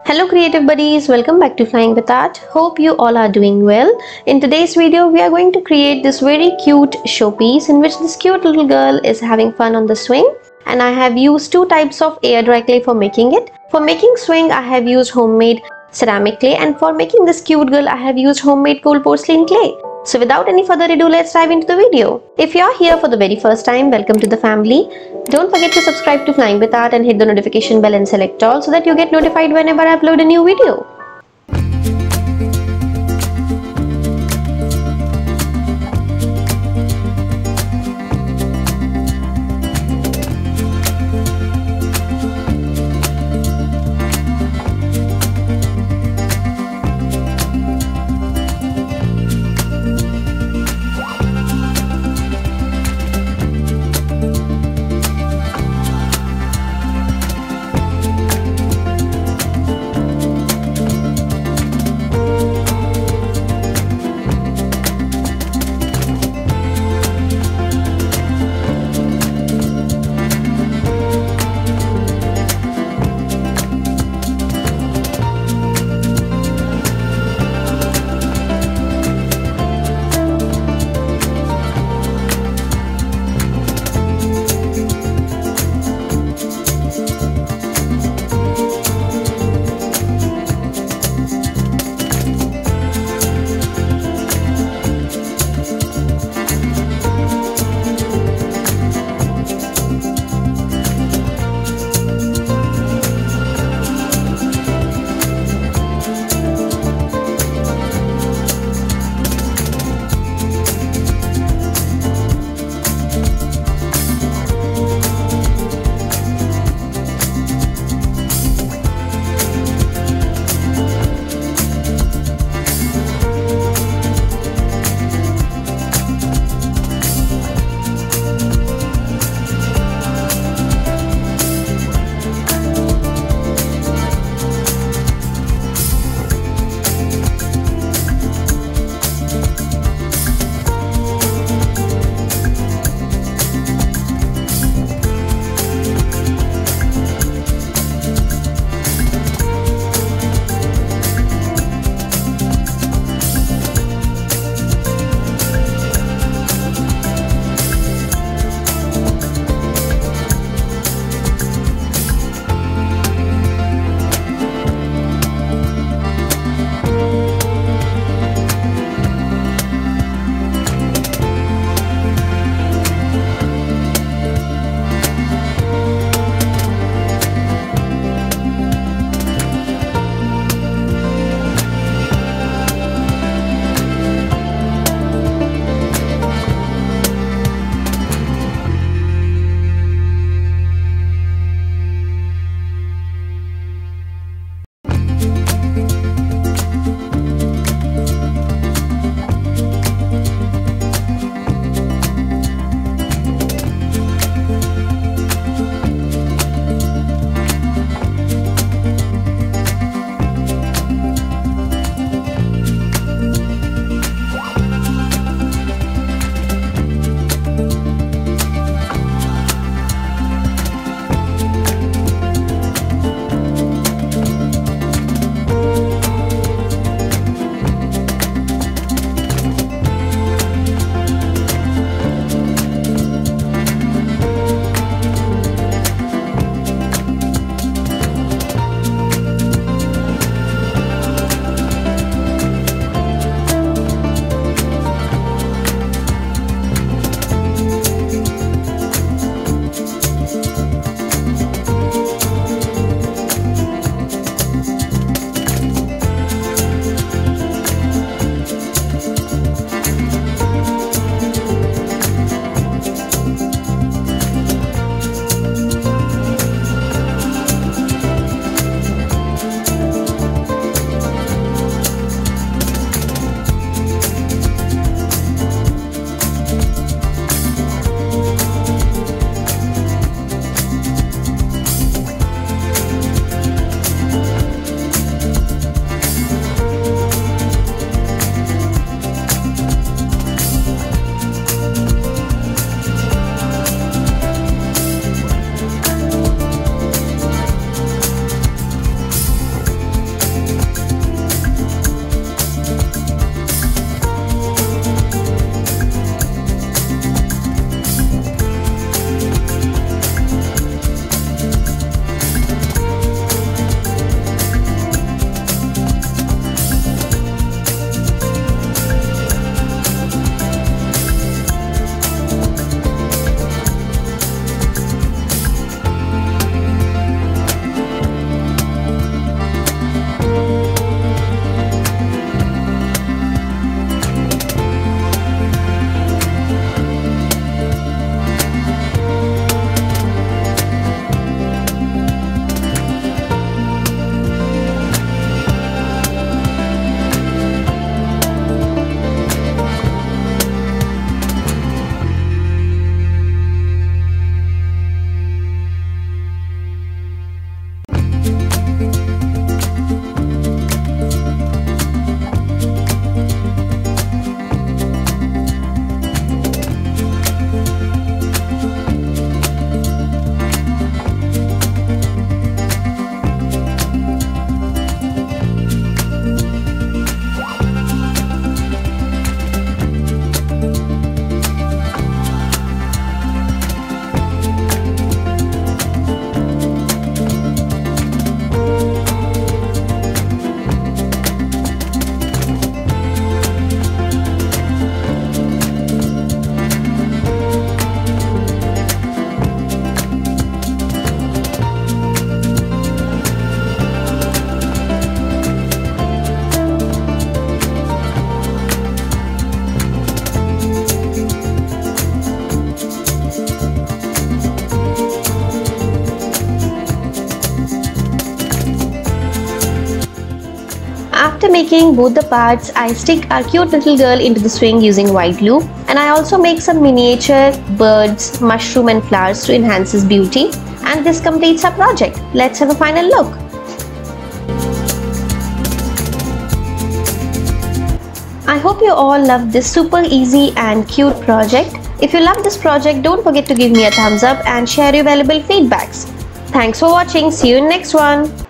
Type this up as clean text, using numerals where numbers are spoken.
Hello creative buddies, welcome back to Flying with Art. Hope you all are doing well. In today's video, we are going to create this very cute showpiece in which this cute little girl is having fun on the swing. And I have used two types of air dry clay for making it. For making swing, I have used homemade ceramic clay, and for making this cute girl, I have used homemade cold porcelain clay. So without any further ado, let's dive into the video. If you are here for the very first time, welcome to the family. Don't forget to subscribe to Flying with Art and hit the notification bell and select all so that you get notified whenever I upload a new video. after making both the parts, I stick our cute little girl into the swing using white glue, and I also make some miniature birds, mushroom and flowers to enhance his beauty. And this completes our project. Let's have a final look. I hope you all loved this super easy and cute project. If you love this project, don't forget to give me a thumbs up and share your valuable feedbacks. Thanks for watching. See you in next one.